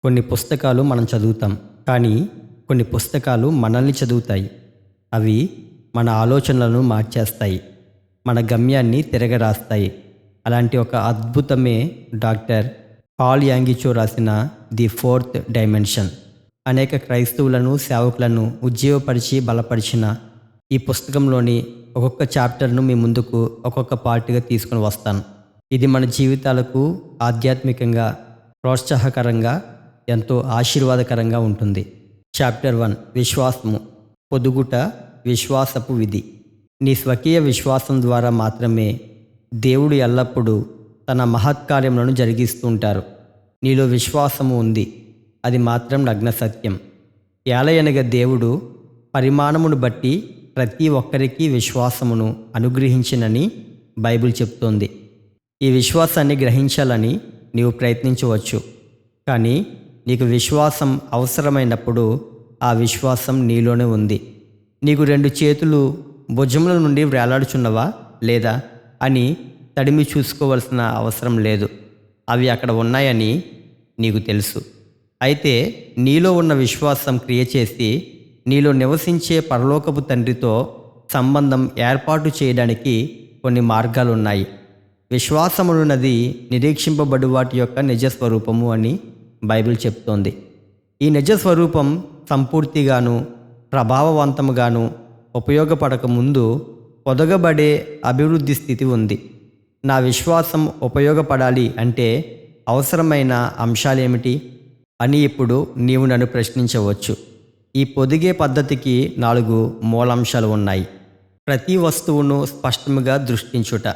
కొన్ని పుస్తకాలు మనం చదువుతాం, కానీ కొన్ని పుస్తకాలు మనల్ని చదువుతాయి. అవి మన ఆలోచనలను మార్చేస్తాయి, మన గమ్యాన్ని తిరగరాస్తాయి. అలాంటి ఒక అద్భుతమే డాక్టర్ పాల్ యాంగిచో రాసిన ది ఫోర్త్ డైమెన్షన్. అనేక క్రైస్తవులను, సేవకులను ఉజ్జీవపరిచి బలపరిచిన ఈ పుస్తకంలోని ఒక్కొక్క చాప్టర్ను మీ ముందుకు ఒక్కొక్క పార్ట్గా తీసుకుని వస్తాను. ఇది మన జీవితాలకు ఆధ్యాత్మికంగా ప్రోత్సాహకరంగా, ఎంతో ఆశీర్వాదకరంగా ఉంటుంది. చాప్టర్ 1, విశ్వాసము. పొదుగుట విశ్వాసపు విధి. నీ స్వకీయ విశ్వాసం ద్వారా మాత్రమే దేవుడు ఎల్లప్పుడూ తన మహత్కార్యములను జరిగిస్తుంటారు. నీలో విశ్వాసము ఉంది, అది మాత్రం నగ్న సత్యం. ఏలయనగా దేవుడు పరిమాణమును బట్టి ప్రతి ఒక్కరికి విశ్వాసమును అనుగ్రహించినని బైబిల్ చెప్తోంది. ఈ విశ్వాసాన్ని గ్రహించాలని నీవు ప్రయత్నించవచ్చు, కానీ నీకు విశ్వాసం అవసరమైనప్పుడు ఆ విశ్వాసం నీలోనే ఉంది. నీకు 2 చేతులు భుజముల నుండి వేలాడుచున్నవా లేదా అని తడిమి చూసుకోవలసిన అవసరం లేదు. అవి అక్కడ ఉన్నాయని నీకు తెలుసు. అయితే నీలో ఉన్న విశ్వాసం క్రియ చేసి నీలో నివసించే పరలోకపు తండ్రితో సంబంధం ఏర్పాటు చేయడానికి కొన్ని మార్గాలున్నాయి. విశ్వాసమునున్నది నిరీక్షింపబడు వాటి యొక్క నిజస్వరూపము అని బైబిల్ చెప్తోంది. ఈ నిజస్వరూపం సంపూర్తిగాను ప్రభావవంతముగాను ఉపయోగపడక ముందు పొదగబడే అభివృద్ధి స్థితి ఉంది. నా విశ్వాసం ఉపయోగపడాలి అంటే అవసరమైన అంశాలేమిటి అని ఇప్పుడు నీవు నన్ను ప్రశ్నించవచ్చు. ఈ పొదిగే పద్ధతికి 4 మూలాంశాలు ఉన్నాయి. ప్రతి వస్తువును స్పష్టంగా దృష్టించుట.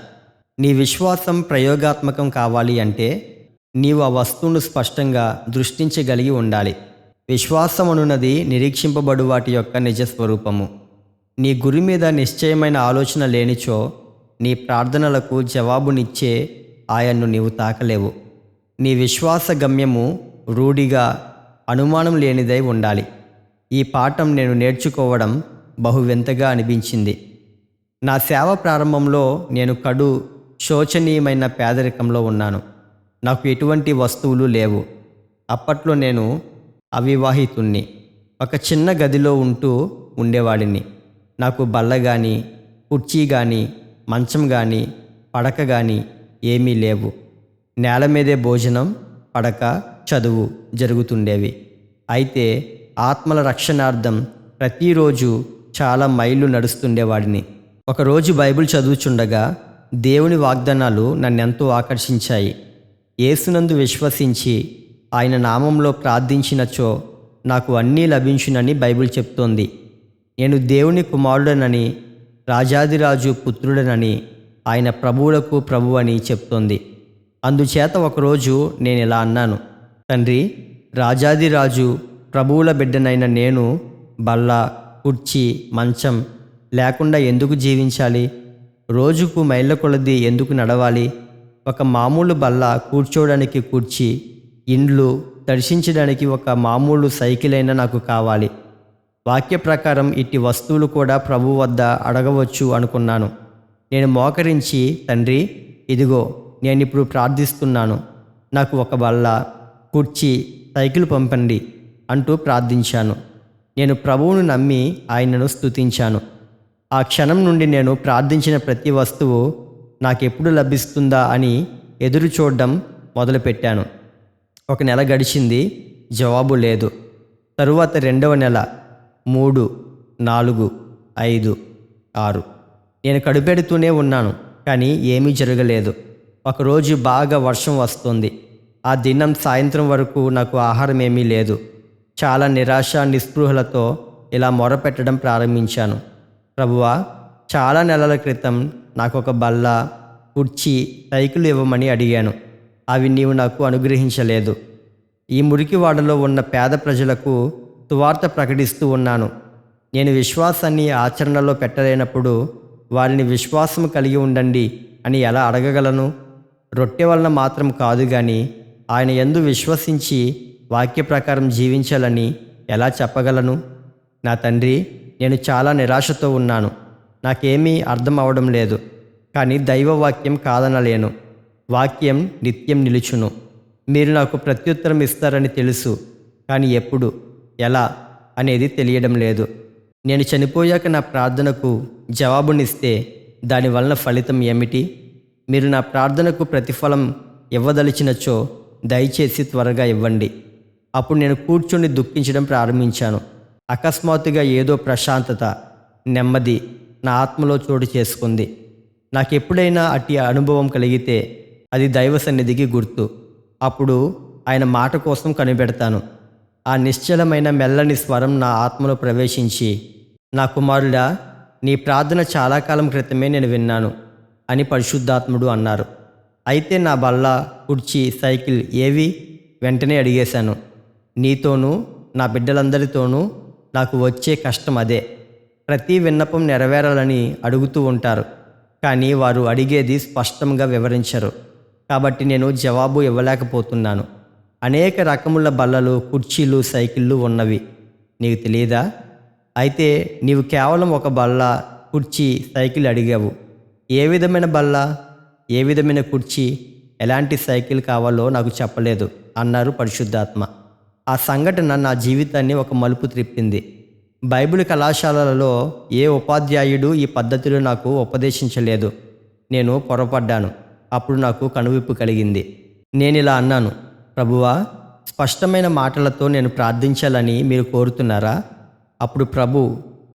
నీ విశ్వాసం ప్రయోగాత్మకం కావాలి అంటే నీవు ఆ వస్తువును స్పష్టంగా దృష్టించగలిగి ఉండాలి. విశ్వాసమనున్నది నిరీక్షింపబడు వాటి యొక్క నిజస్వరూపము. నీ గురి మీద నిశ్చయమైన ఆలోచన లేనిచో నీ ప్రార్థనలకు జవాబునిచ్చే ఆయన్ను నీవు తాకలేవు. నీ విశ్వాస గమ్యము రూఢిగా అనుమానం లేనిదై ఉండాలి. ఈ పాఠం నేను నేర్చుకోవడం బహు వింతగా అనిపించింది. నా సేవ ప్రారంభంలో నేను కడు శోచనీయమైన పేదరికంలో ఉన్నాను. నాకు ఎటువంటి వస్తువులు లేవు. అప్పట్లో నేను అవివాహితుణ్ణి. ఒక చిన్న గదిలో ఉండేవాడిని. నాకు బల్ల కానీ, కుర్చీ కానీ, మంచం కానీ, పడక కానీ ఏమీ లేవు. నేల మీదే భోజనం, పడక, చదువు జరుగుతుండేవి. అయితే ఆత్మల రక్షణార్థం ప్రతిరోజు చాలా మైళ్ళు నడుస్తుండేవాడిని. ఒకరోజు బైబిల్ చదువుచుండగా దేవుని వాగ్దానాలు నన్నెంతో ఆకర్షించాయి. యేసునందు విశ్వసించి ఆయన నామంలో ప్రార్థించినచో నాకు అన్నీ లభించునని బైబిల్ చెప్తోంది. నేను దేవుని కుమారుడనని, రాజాదిరాజు పుత్రుడనని, ఆయన ప్రభువులకు ప్రభువు అని చెప్తోంది. అందుచేత ఒకరోజు నేను ఇలా అన్నాను, తండ్రి, రాజాదిరాజు ప్రభువుల బిడ్డనైన నేను బల్ల, కుర్చీ, మంచం లేకుండా ఎందుకు జీవించాలి? రోజుకు మైళ్ళ కొలది ఎందుకు నడవాలి? ఒక మామూలు బల్ల, కూర్చోవడానికి కుర్చీ, ఇండ్లు, దర్శించడానికి ఒక మామూలు సైకిల్ అయినా నాకు కావాలి. వాక్య ప్రకారం ఇట్టి వస్తువులు కూడా ప్రభువు వద్ద అడగవచ్చు అనుకున్నాను. నేను మోకరించి, తండ్రి, ఇదిగో నేనిప్పుడు ప్రార్థిస్తున్నాను, నాకు ఒక బల్ల, కుర్చీ, సైకిల్ పంపండి అంటూ ప్రార్థించాను. నేను ప్రభువును నమ్మి ఆయనను స్తుతించాను. ఆ క్షణం నుండి నేను ప్రార్థించిన ప్రతి వస్తువు నాకెప్పుడు లభిస్తుందా అని ఎదురు చూడడం మొదలుపెట్టాను. 1 నెల గడిచింది, జవాబు లేదు. తరువాత 2వ నెల, 3, 4, 5, 6. నేను కడుపెడుతూనే ఉన్నాను, కానీ ఏమీ జరగలేదు. ఒకరోజు బాగా వర్షం వస్తుంది. ఆ దినం సాయంత్రం వరకు నాకు ఆహారం ఏమీ లేదు. చాలా నిరాశ, నిస్పృహలతో ఇలా మొరపెట్టడం ప్రారంభించాను. ప్రభువా, చాలా నెలల క్రితం నాకు ఒక బల్ల, కుర్చీ, సైకిల్ ఇవ్వమని అడిగాను. అవి నీవు నాకు అనుగ్రహించలేదు. ఈ మురికివాడలో ఉన్న పేద ప్రజలకు సువార్త ప్రకటిస్తూ ఉన్నాను. నేను విశ్వాసాన్ని ఆచరణలో పెట్టలేనప్పుడు వారిని విశ్వాసం కలిగి ఉండండి అని ఎలా అడగగలను? రొట్టె వలన మాత్రం కాదు కానీ ఆయన యందు విశ్వసించి వాక్య ప్రకారం జీవించాలని ఎలా చెప్పగలను? నా తండ్రి, నేను చాలా నిరాశతో ఉన్నాను. నాకేమీ అర్థం అవడం లేదు. కానీ దైవవాక్యం కాదనలేను. వాక్యం నిత్యం నిలుచును. మీరు నాకు ప్రత్యుత్తరం ఇస్తారని తెలుసు, కానీ ఎప్పుడు, ఎలా అనేది తెలియడం లేదు. నేను చనిపోయాక నా ప్రార్థనకు జవాబునిస్తే దానివలన ఫలితం ఏమిటి? మీరు నా ప్రార్థనకు ప్రతిఫలం ఇవ్వదలిచినచో దయచేసి త్వరగా ఇవ్వండి. అప్పుడు నేను కూర్చొని దుఃఖించడం ప్రారంభించాను. అకస్మాత్తుగా ఏదో ప్రశాంతత, నెమ్మది నా ఆత్మలో చోటు చేసుకుంది. నాకెప్పుడైనా అట్టి అనుభవం కలిగితే అది దైవ సన్నిధికి గుర్తు. అప్పుడు ఆయన మాట కోసం కనిపెడతాను. ఆ నిశ్చలమైన మెల్లని స్వరం నా ఆత్మలో ప్రవేశించి, నా కుమారుడా, నీ ప్రార్థన చాలా కాలం క్రితమే నేను విన్నాను అని పరిశుద్ధాత్ముడు అన్నారు. అయితే నా బల్ల, కుర్చీ, సైకిల్ ఏవి? వెంటనే అడిగేశాను. నీతోనూ నా బిడ్డలందరితోనూ నాకు వచ్చే కష్టం అదే. ప్రతి విన్నపం నెరవేరాలని అడుగుతూ ఉంటారు, కానీ వారు అడిగేది స్పష్టంగా వివరించరు. కాబట్టి నేను జవాబు ఇవ్వలేకపోతున్నాను. అనేక రకముల బల్లలు, కుర్చీలు, సైకిళ్ళు ఉన్నవి. నీకు తెలియదా? అయితే నీవు కేవలం ఒక బల్ల, కుర్చీ, సైకిల్ అడిగావు. ఏ విధమైన బల్ల, ఏ విధమైన కుర్చీ, ఎలాంటి సైకిల్ కావాలో నాకు చెప్పలేదు అన్నారు పరిశుద్ధాత్మ. ఆ సంఘటన నా జీవితాన్ని ఒక మలుపు త్రిప్పింది. బైబిల్ కళాశాలలలో ఏ ఉపాధ్యాయుడు ఈ పద్ధతిలో నాకు ఉపదేశించలేదు. నేను పొరపడ్డాను. అప్పుడు నాకు కనువిప్పు కలిగింది. నేనిలా అన్నాను, ప్రభువా, స్పష్టమైన మాటలతో నేను ప్రార్థించాలని మీరు కోరుతున్నారా? అప్పుడు ప్రభు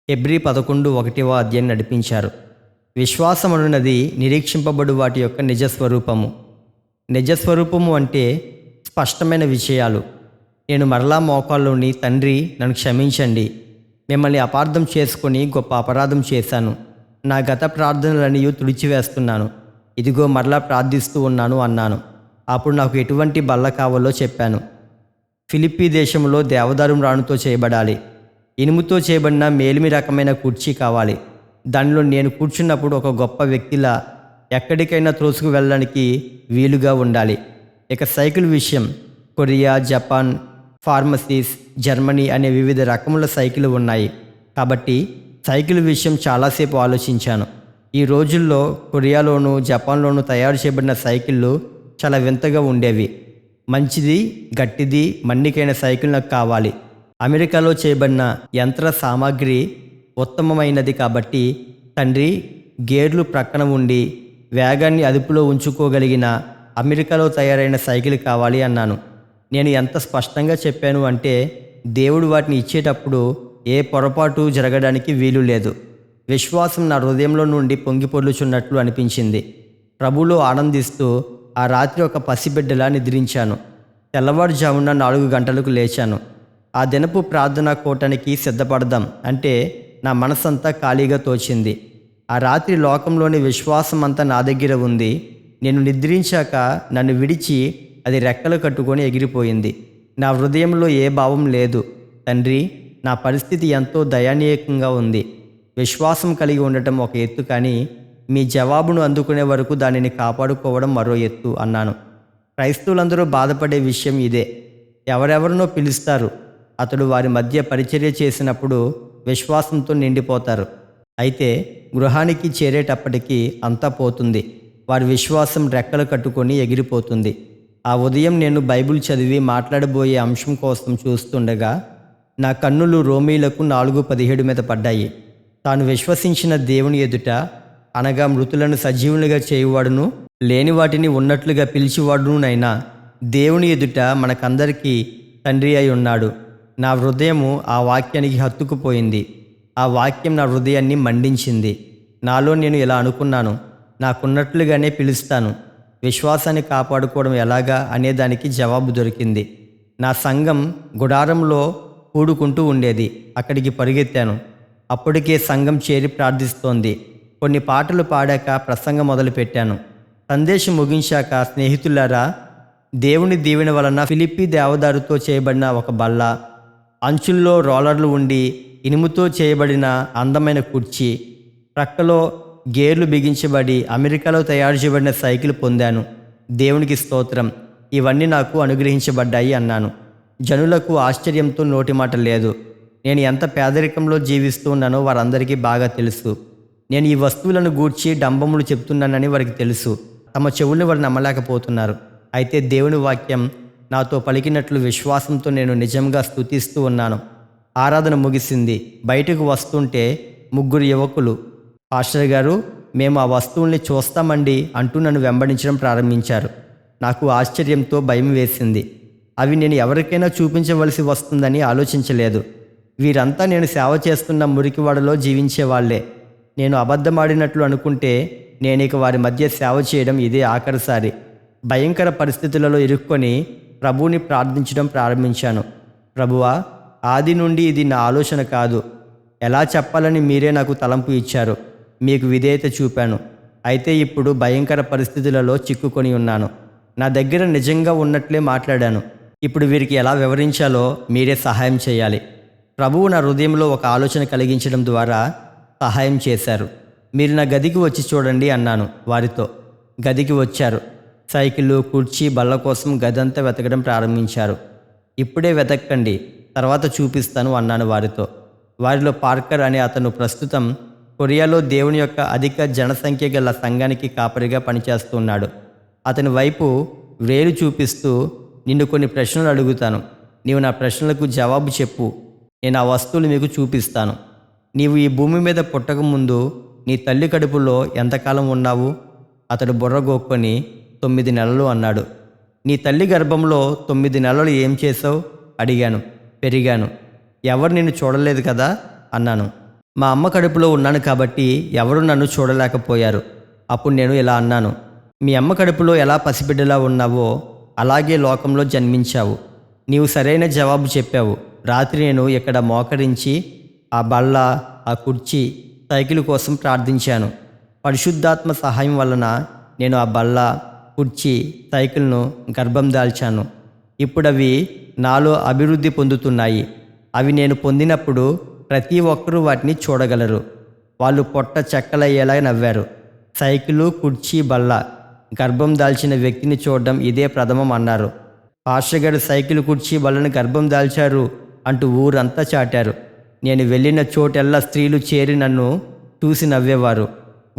హెబ్రీ 11:1 అధ్యాయం నడిపించారు. విశ్వాసమనున్నది నిరీక్షింపబడు వాటి యొక్క నిజస్వరూపము. నిజస్వరూపము అంటే స్పష్టమైన విషయాలు. నేను మరలా మోకాల్లోని, తండ్రి నన్ను క్షమించండి, మిమ్మల్ని అపార్థం చేసుకొని గొప్ప అపరాధం చేశాను, నా గత ప్రార్థనలన్నీ తుడిచివేస్తున్నాను, ఇదిగో మరలా ప్రార్థిస్తూ ఉన్నాను అన్నాను. అప్పుడు నాకు ఎటువంటి బల్ల కావాలో చెప్పాను. ఫిలిప్పీ దేశంలో దేవదారు రాణుతో చేయబడాలి. ఇనుముతో చేయబడిన మేలిమి రకమైన కుర్చీ కావాలి. దానిలో నేను కూర్చున్నప్పుడు ఒక గొప్ప వ్యక్తిలా ఎక్కడికైనా త్రోసుకు వెళ్ళడానికి వీలుగా ఉండాలి. ఇక సైకిల్ విషయం, కొరియా, జపాన్, ఫార్మసీస్, జర్మనీ అనే వివిధ రకముల సైకిల్ ఉన్నాయి. కాబట్టి సైకిల్ విషయం చాలాసేపు ఆలోచించాను. ఈ రోజుల్లో కొరియాలోను, జపాన్లోను తయారు చేయబడిన సైకిళ్ళు చాలా వింతగా ఉండేవి. మంచిది, గట్టిది, మన్నికైన సైకిల్ నాకు కావాలి. అమెరికాలో చేయబడిన యంత్ర సామాగ్రి ఉత్తమమైనది కాబట్టి తండ్రి, గేర్లు ప్రక్కన ఉండి వేగాన్ని అదుపులో ఉంచుకోగలిగిన అమెరికాలో తయారైన సైకిల్ కావాలి అన్నాను. నేను ఎంత స్పష్టంగా చెప్పాను అంటే దేవుడు వాటిని ఇచ్చేటప్పుడు ఏ పొరపాటు జరగడానికి వీలు లేదు. విశ్వాసం నా హృదయంలో నుండి పొంగిపొర్లుచున్నట్లు అనిపించింది. ప్రభువులో ఆనందిస్తూ ఆ రాత్రి ఒక పసిబిడ్డలా నిద్రించాను. తెల్లవారుజామున 4 గంటలకు లేచాను. ఆ దినపు ప్రార్థనా కూటానికి సిద్ధపడదాం అంటే నా మనసంతా ఖాళీగా తోచింది. ఆ రాత్రి లోకంలోని విశ్వాసం అంతా నా దగ్గర ఉంది. నేను నిద్రించాక నన్ను విడిచి అది రెక్కలు కట్టుకొని ఎగిరిపోయింది. నా హృదయంలో ఏ భావం లేదు. తండ్రి, నా పరిస్థితి ఎంతో దయనీయంగా ఉంది. విశ్వాసం కలిగి ఉండటం ఒక ఎత్తు, కానీ మీ జవాబును అందుకునే వరకు దానిని కాపాడుకోవడం మరో ఎత్తు అన్నాను. క్రైస్తవులందరూ బాధపడే విషయం ఇదే. ఎవరెవరినో పిలుస్తారు. అతడు వారి మధ్య పరిచర్య చేసినప్పుడు విశ్వాసంతో నిండిపోతారు. అయితే గృహానికి చేరేటప్పటికీ అంతా పోతుంది. వారి విశ్వాసం రెక్కలు కట్టుకొని ఎగిరిపోతుంది. ఆ ఉదయం నేను బైబిల్ చదివి మాట్లాడబోయే అంశం కోసం చూస్తుండగా నా కన్నులు రోమీలకు 4:17 మీద పడ్డాయి. తాను విశ్వసించిన దేవుని ఎదుట, అనగా మృతులను సజీవులుగా చేయువాడును, లేని వాటిని ఉన్నట్లుగా పిలిచివాడునైనా దేవుని ఎదుట మనకందరికీ తండ్రి అయి ఉన్నాడు. నా హృదయము ఆ వాక్యానికి హత్తుకుపోయింది. ఆ వాక్యం నా హృదయాన్ని మండించింది. నాలో నేను ఇలా అనుకున్నాను, నాకున్నట్లుగానే పిలుస్తాను. విశ్వాసాన్ని కాపాడుకోవడం ఎలాగా అనేదానికి జవాబు దొరికింది. నా సంఘం గుడారంలో కూడుకుంటూ ఉండేది. అక్కడికి పరిగెత్తాను. అప్పటికే సంఘం చేరి ప్రార్థిస్తోంది. కొన్ని పాటలు పాడాక ప్రసంగం మొదలుపెట్టాను. సందేశం ముగించాక, స్నేహితులారా, దేవుని దీవెన వలన ఫిలిప్పీ దేవదారుతో చేయబడిన ఒక బల్ల, అంచుల్లో రోలర్లు ఉండి ఇనుముతో చేయబడిన అందమైన కుర్చీ, ప్రక్కలో గేర్లు బిగించబడి అమెరికాలో తయారు చేయబడిన సైకిల్ పొందాను. దేవునికి స్తోత్రం, ఇవన్నీ నాకు అనుగ్రహించబడ్డాయి అన్నాను. జనులకు ఆశ్చర్యంతో నోటి మాట లేదు. నేను ఎంత పేదరికంలో జీవిస్తూ ఉన్నానో వారందరికీ బాగా తెలుసు. నేను ఈ వస్తువులను గూర్చి డంబములు చెప్తున్నానని వారికి తెలుసు. తమ చెవుల్ని వారు నమ్మలేకపోతున్నారు. అయితే దేవుని వాక్యం నాతో పలికినట్లు విశ్వాసంతో నేను నిజంగా స్తుతిస్తూ ఉన్నాను. ఆరాధన ముగిసింది. బయటకు వస్తుంటే 3 యువకులు, పాస్టర్ గారు, మేము ఆ వస్తువుల్ని చూస్తామండి అంటూ నన్ను వెంబడించడం ప్రారంభించారు. నాకు ఆశ్చర్యంతో భయం వేసింది. అవి నేను ఎవరికైనా చూపించవలసి వస్తుందని ఆలోచించలేదు. వీరంతా నేను సేవ చేస్తున్న మురికివాడలో జీవించేవాళ్లే. నేను అబద్ధమాడినట్లు అనుకుంటే నేనిక వారి మధ్య సేవ చేయడం ఇదే ఆఖరిసారి. భయంకర పరిస్థితులలో ఇరుక్కొని ప్రభువుని ప్రార్థించడం ప్రారంభించాను. ప్రభువా, ఆది నుండి ఇది నా ఆలోచన కాదు. ఎలా చెప్పాలని మీరే నాకు తలంపు ఇచ్చారు. మీకు విధేయత చూపాను. అయితే ఇప్పుడు భయంకర పరిస్థితులలో చిక్కుకొని ఉన్నాను. నా దగ్గర నిజంగా ఉన్నట్లే మాట్లాడాను. ఇప్పుడు వీరికి ఎలా వివరించాలో మీరే సహాయం చేయాలి. ప్రభువు నా హృదయంలో ఒక ఆలోచన కలిగించడం ద్వారా సహాయం చేశారు. మీరు నా గదికి వచ్చి చూడండి అన్నాను వారితో. గదికి వచ్చారు. సైకిళ్ళు, కుర్చీ, బల్ల కోసం గదంతా వెతకడం ప్రారంభించారు. ఇప్పుడే వెతక్కండి, తర్వాత చూపిస్తాను అన్నాను వారితో. వారిలో పార్కర్ అనే అతను ప్రస్తుతం కొరియాలో దేవుని యొక్క అధిక జనసంఖ్య గల సంఘానికి కాపరిగా పనిచేస్తున్నాడు. అతని వైపు వేలు చూపిస్తూ, నిన్ను కొన్ని ప్రశ్నలు అడుగుతాను. నీవు నా ప్రశ్నలకు జవాబు చెప్పు. నేను ఆ వస్తువులు మీకు చూపిస్తాను. నీవు ఈ భూమి మీద పుట్టకముందు నీ తల్లి కడుపులో ఎంతకాలం ఉన్నావు? అతడు బుర్రగొక్కొని 9 నెలలు అన్నాడు. నీ తల్లి గర్భంలో 9 నెలలు ఏం చేసావు అడిగాను. పెరిగాను. ఎవరు నిన్ను చూడలేదు కదా అన్నాను. మా అమ్మ కడుపులో ఉన్నాను కాబట్టి ఎవరు నన్ను చూడలేకపోయారు. అప్పుడు నేను ఇలా అన్నాను, మీ అమ్మ కడుపులో ఎలా పసిబిడ్డలా ఉన్నావో అలాగే లోకంలో జన్మించావు. నీవు సరైన జవాబు చెప్పావు. రాత్రి నేను ఇక్కడ మోకరించి ఆ బల్ల, ఆ కుర్చీ, సైకిల్ కోసం ప్రార్థించాను. పరిశుద్ధాత్మ సహాయం వలన నేను ఆ బల్ల, కుర్చీ, సైకిల్ను గర్భం దాల్చాను. ఇప్పుడు అవి నాలో అభివృద్ధి పొందుతున్నాయి. అవి నేను పొందినప్పుడు ప్రతి ఒక్కరూ వాటిని చూడగలరు. వాళ్ళు పొట్ట చెక్కలయ్యేలా నవ్వారు. సైకిలు, కుర్చీ, బల్ల గర్భం దాల్చిన వ్యక్తిని చూడడం ఇదే ప్రథమం అన్నారు. పాస్టర్ గారు సైకిల్, కుర్చీ, బల్లను గర్భం దాల్చారు అంటూ ఊరంతా చాటారు. నేను వెళ్ళిన చోటెల్లా స్త్రీలు చేరి నన్ను చూసి నవ్వేవారు.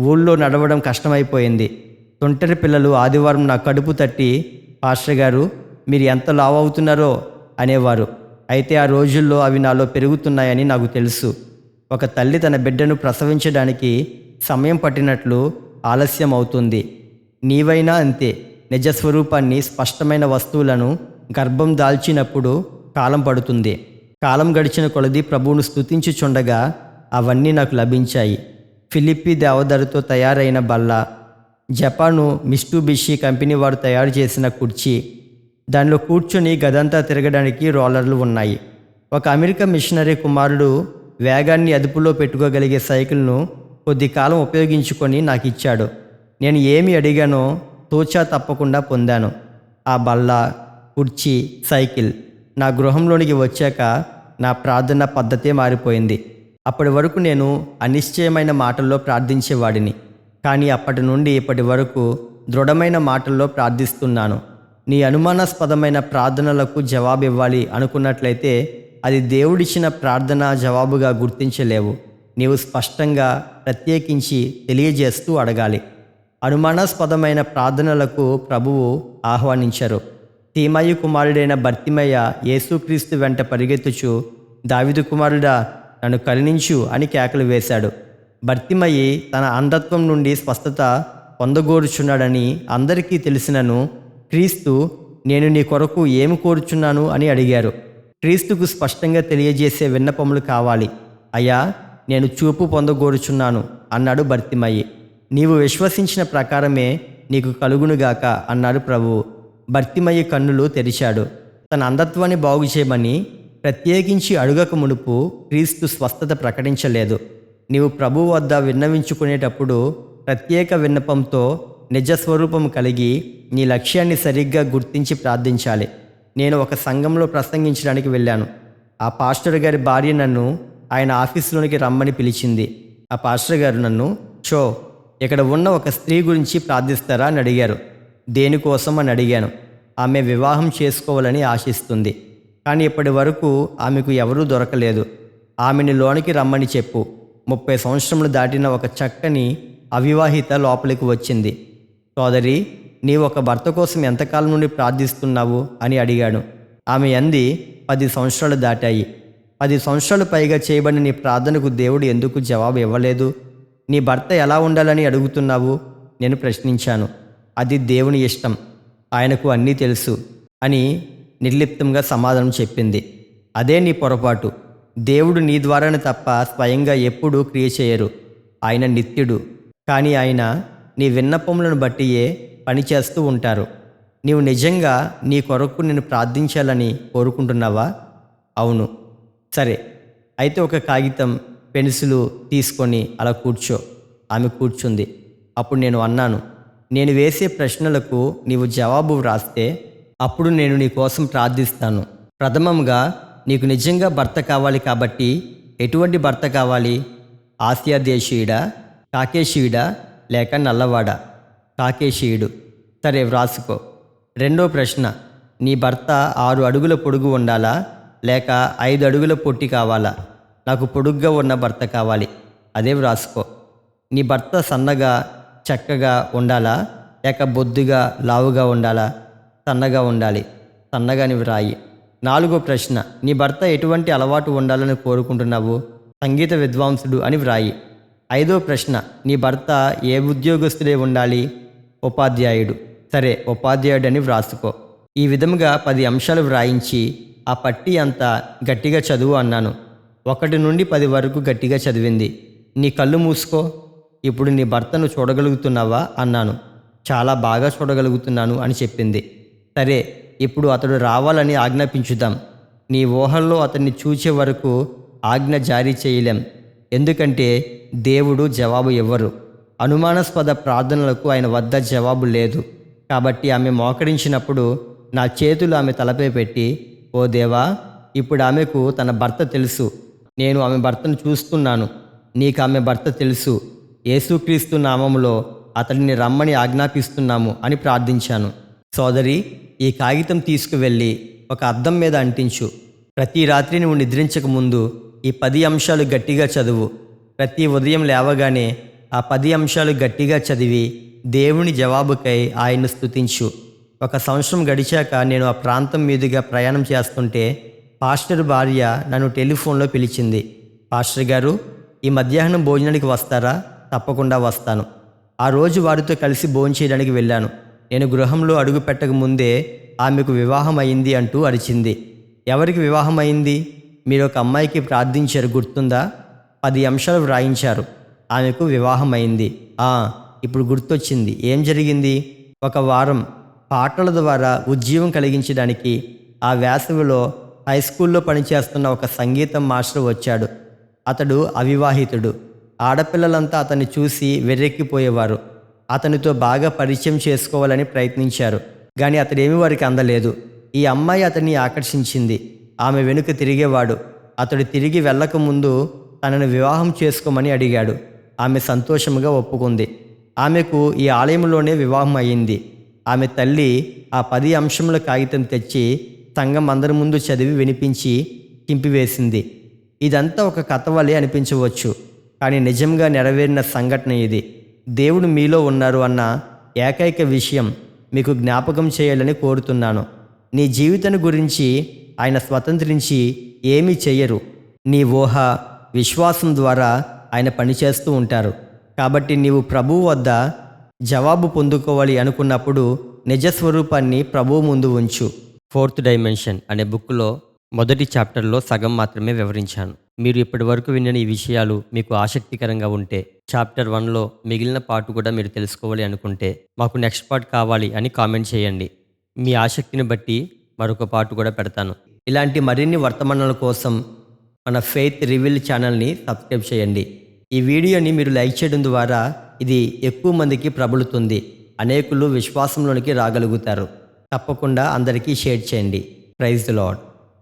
ఊళ్ళో నడవడం కష్టమైపోయింది. తొంటరి పిల్లలు ఆదివారం నా కడుపు తట్టి, పాస్టర్ గారు మీరు ఎంత లావు అవుతున్నారో అనేవారు. అయితే ఆ రోజుల్లో అవి నాలో పెరుగుతున్నాయని నాకు తెలుసు. ఒక తల్లి తన బిడ్డను ప్రసవించడానికి సమయం పట్టినట్లు ఆలస్యం అవుతుంది. నీవైనా అంతే. నిజస్వరూపాన్ని, స్పష్టమైన వస్తువులను గర్భం దాల్చినప్పుడు కాలం పడుతుంది. కాలం గడిచిన కొలది ప్రభువును స్తుతించుచుండగా అవన్నీ నాకు లభించాయి. ఫిలిప్పీ దేవదారుతో తయారైన బల్ల, జపాను మిస్టూబిషి కంపెనీ వారు తయారు చేసిన కుర్చీ, దానిలో కూర్చొని గదంతా తిరగడానికి రోలర్లు ఉన్నాయి. ఒక అమెరికా మిషనరీ కుమారుడు వేగాన్ని అదుపులో పెట్టుకోగలిగే సైకిల్ను కొద్ది కాలం ఉపయోగించుకొని నాకు ఇచ్చాడు. నేను ఏమి అడిగానో తోచా తప్పకుండా పొందాను. ఆ బల్ల, కుర్చీ, సైకిల్ నా గృహంలోనికి వచ్చాక నా ప్రార్థన పద్ధతే మారిపోయింది. అప్పటి వరకు నేను అనిశ్చయమైన మాటల్లో ప్రార్థించేవాడిని. కానీ అప్పటి నుండి ఇప్పటి వరకు దృఢమైన మాటల్లో ప్రార్థిస్తున్నాను. నీ అనుమానాస్పదమైన ప్రార్థనలకు జవాబివ్వాలి అనుకున్నట్లయితే అది దేవుడిచ్చిన ప్రార్థన జవాబుగా గుర్తించలేవు. నీవు స్పష్టంగా ప్రత్యేకించి తెలియజేస్తూ అడగాలి. అనుమానాస్పదమైన ప్రార్థనలకు ప్రభువు ఆహ్వానించరు. తీమయి కుమారుడైన బర్తిమయ్య యేసుక్రీస్తు వెంట పరిగెత్తుచు, దావీదు కుమారుడా నన్ను కరుణించు అని కేకలు వేశాడు. బర్తిమయి తన అంధత్వం నుండి స్వస్థత పొందగోరుచున్నాడని అందరికీ తెలిసినను క్రీస్తు, నేను నీ కొరకు ఏమి కోరుచున్నాను అని అడిగారు. క్రీస్తుకు స్పష్టంగా తెలియజేసే విన్నపములు కావాలి. అయ్యా, నేను చూపు పొందగోరుచున్నాను అన్నాడు బర్తిమయి. నీవు విశ్వసించిన ప్రకారమే నీకు కలుగునుగాక అన్నాడు ప్రభువు. బర్తిమయి కన్నులు తెరిచాడు. తన అంధత్వాన్ని బాగు చేయమని ప్రత్యేకించి అడుగక మునుపు క్రీస్తు స్వస్థత ప్రకటించలేదు. నీవు ప్రభువు వద్ద విన్నవించుకునేటప్పుడు ప్రత్యేక విన్నపంతో నిజస్వరూపం కలిగి నీ లక్ష్యాన్ని సరిగ్గా గుర్తించి ప్రార్థించాలి. నేను ఒక సంఘంలో ప్రసంగించడానికి వెళ్ళాను. ఆ పాస్టర్ గారి భార్య నన్ను ఆయన ఆఫీసులోనికి రమ్మని పిలిచింది. ఆ పాస్టర్ గారు నన్ను, ఇక్కడ ఉన్న ఒక స్త్రీ గురించి ప్రార్థిస్తారా అని అడిగారు. దేనికోసం అని అడిగాను. ఆమె వివాహం చేసుకోవాలని ఆశిస్తుంది. కానీ ఇప్పటి వరకు ఆమెకు ఎవరూ దొరకలేదు. ఆమెని లోనికి రమ్మని చెప్పు. 30 సంవత్సరములు దాటిన ఒక చక్కని అవివాహిత లోపలికి వచ్చింది. సోదరి, నీవు ఒక భర్త కోసం ఎంతకాలం నుండి ప్రార్థిస్తున్నావు అని అడిగాడు. ఆమె అంది, 10 సంవత్సరాలు దాటాయి. 10 సంవత్సరాలు పైగా చేయబడిన నీ ప్రార్థనకు దేవుడు ఎందుకు జవాబు ఇవ్వలేదు? నీ భర్త ఎలా ఉండాలని అడుగుతున్నావు? నేను ప్రశ్నించాను. అది దేవుని ఇష్టం, ఆయనకు అన్నీ తెలుసు అని నిర్లిప్తంగా సమాధానం చెప్పింది. అదే నీ పొరపాటు. దేవుడు నీ ద్వారానే తప్ప స్వయంగా ఎప్పుడూ క్రియ చేయరు. ఆయన నిత్యుడు. కానీ ఆయన నీ విన్నపములను బట్టియే పనిచేస్తూ ఉంటారు. నీవు నిజంగా నీ కొరకు నేను ప్రార్థించాలని కోరుకుంటున్నావా? అవును. సరే, అయితే ఒక కాగితం, పెన్సిలు తీసుకొని అలా కూర్చో. ఆమె కూర్చుంది. అప్పుడు నేను అన్నాను, నేను వేసే ప్రశ్నలకు నీవు జవాబు వ్రాస్తే అప్పుడు నేను నీ కోసం ప్రార్థిస్తాను. ప్రథమంగా నీకు నిజంగా భర్త కావాలి కాబట్టి ఎటువంటి భర్త కావాలి? ఆసియా దేశీయుడా, కాకేషీయుడా లేక నల్లవాడా? కాకేషీయుడు. సరే, వ్రాసుకో. రెండో ప్రశ్న, నీ భర్త 6 అడుగుల పొడుగు ఉండాలా లేక 5 అడుగుల పొట్టి కావాలా? నాకు పొడుగ్గా ఉన్న భర్త కావాలి. అదే వ్రాసుకో. నీ భర్త సన్నగా చక్కగా ఉండాలా లేక బొద్దుగా లావుగా ఉండాలా? సన్నగా ఉండాలి. సన్నగాని వ్రాయి. 4వ ప్రశ్న, నీ భర్త ఎటువంటి అలవాటు ఉండాలని కోరుకుంటున్నావు? సంగీత విద్వాంసుడు అని వ్రాయి. 5వ ప్రశ్న, నీ భర్త ఏ ఉద్యోగస్తుడే ఉండాలి? ఉపాధ్యాయుడు. సరే, ఉపాధ్యాయుడు అని వ్రాసుకో. ఈ విధముగా 10 అంశాలు వ్రాయించి ఆ పట్టీ అంతా గట్టిగా చదువు అన్నాను. 1 నుండి 10 వరకు గట్టిగా చదివింది. నీ కళ్ళు మూసుకో. ఇప్పుడు నీ భర్తను చూడగలుగుతున్నావా అన్నాను. చాలా బాగా చూడగలుగుతున్నాను అని చెప్పింది. సరే, ఇప్పుడు అతడు రావాలని ఆజ్ఞాపించుదాం. నీ ఊహల్లో అతన్ని చూచే వరకు ఆజ్ఞ జారీ చేయలేం. ఎందుకంటే దేవుడు జవాబు ఇవ్వరు. అనుమానాస్పద ప్రార్థనలకు ఆయన వద్ద జవాబు లేదు. కాబట్టి ఆమె మోకరించినప్పుడు నా చేతులు ఆమె తలపై పెట్టి, ఓ దేవా, ఇప్పుడు ఆమెకు తన భర్త తెలుసు. నేను ఆమె భర్తను చూస్తున్నాను. నీకు ఆమె భర్త తెలుసు. యేసుక్రీస్తు నామములో అతడిని రమ్మని ఆజ్ఞాపిస్తున్నాము అని ప్రార్థించాను. సోదరి, ఈ కాగితం తీసుకువెళ్ళి ఒక అద్దం మీద అంటించు. ప్రతి రాత్రి నువ్వు నిద్రించక ముందు ఈ 10 అంశాలు గట్టిగా చదువు. ప్రతి ఉదయం లేవగానే ఆ 10 అంశాలు గట్టిగా చదివి దేవుని జవాబుకై ఆయన్ను స్తుతించు. 1 సంవత్సరం గడిచాక నేను ఆ ప్రాంతం మీదుగా ప్రయాణం చేస్తుంటే పాస్టర్ భార్య నన్ను టెలిఫోన్లో పిలిచింది. పాస్టర్ గారు, ఈ మధ్యాహ్నం భోజనానికి వస్తారా? తప్పకుండా వస్తాను. ఆ రోజు వారితో కలిసి భోంచేయడానికి వెళ్ళాను. నేను గృహంలో అడుగు పెట్టక ముందే ఆమెకు వివాహం అయింది అంటూ అరిచింది. ఎవరికి వివాహం అయింది? మీరు ఒక అమ్మాయికి ప్రార్థించారు, గుర్తుందా? 10 అంశాలు వ్రాయించారు. ఆమెకు వివాహం అయింది. ఇప్పుడు గుర్తొచ్చింది. ఏం జరిగింది? 1 వారం పాటల ద్వారా ఉద్యోగం కలిగించడానికి ఆ వేసవిలో హై స్కూల్లో పనిచేస్తున్న ఒక సంగీతం మాస్టర్ వచ్చాడు. అతడు అవివాహితుడు. ఆడపిల్లలంతా అతన్ని చూసి వెర్రెక్కిపోయేవారు. అతనితో బాగా పరిచయం చేసుకోవాలని ప్రయత్నించారు. కానీ అతడేమీ వారికి అందలేదు. ఈ అమ్మాయి అతన్ని ఆకర్షించింది. ఆమె వెనుక తిరిగేవాడు. అతడు తిరిగి వెళ్ళకముందు తనను వివాహం చేసుకోమని అడిగాడు. ఆమె సంతోషంగా ఒప్పుకుంది. ఆమెకు ఈ ఆలయంలోనే వివాహం అయ్యింది. ఆమె తల్లి ఆ 10 అంశముల కాగితం తెచ్చి సంఘం అందరి ముందు చదివి వినిపించి చింపివేసింది. ఇదంతా ఒక కథ వలె అనిపించవచ్చు, కానీ నిజంగా నెరవేరిన సంఘటన ఇది. దేవుడు మీలో ఉన్నారు అన్న ఏకైక విషయం మీకు జ్ఞాపకం చేయాలని కోరుతున్నాను. నీ జీవితాన్ని గురించి ఆయన స్వతంత్రించి ఏమీ చెయ్యరు. నీ ఊహ, విశ్వాసం ద్వారా ఆయన పనిచేస్తూ ఉంటారు. కాబట్టి నీవు ప్రభువు వద్ద జవాబు పొందుకోవాలి అనుకున్నప్పుడు నిజస్వరూపాన్ని ప్రభువు ముందు ఉంచు. 4th డైమెన్షన్ అనే బుక్లో మొదటి చాప్టర్లో సగం మాత్రమే వివరించాను. మీరు ఇప్పటి వరకు విన్న ఈ విషయాలు మీకు ఆసక్తికరంగా ఉంటే చాప్టర్ 1లో మిగిలిన పార్ట్ కూడా మీరు తెలుసుకోవాలి అనుకుంటే మాకు నెక్స్ట్ పార్ట్ కావాలి అని కామెంట్ చేయండి. మీ ఆసక్తిని బట్టి మరొక పార్ట్ కూడా పెడతాను. ఇలాంటి మరిన్ని వర్తమానాల కోసం మన ఫెయిత్ రివీల్ ఛానల్ని సబ్స్క్రైబ్ చేయండి. ఈ వీడియోని మీరు లైక్ చేయడం ద్వారా ఇది ఎక్కువ మందికి ప్రబలుతుంది. అనేకులు విశ్వాసంలోనికి రాగలుగుతారు. తప్పకుండా అందరికీ షేర్ చేయండి. Praise the lord.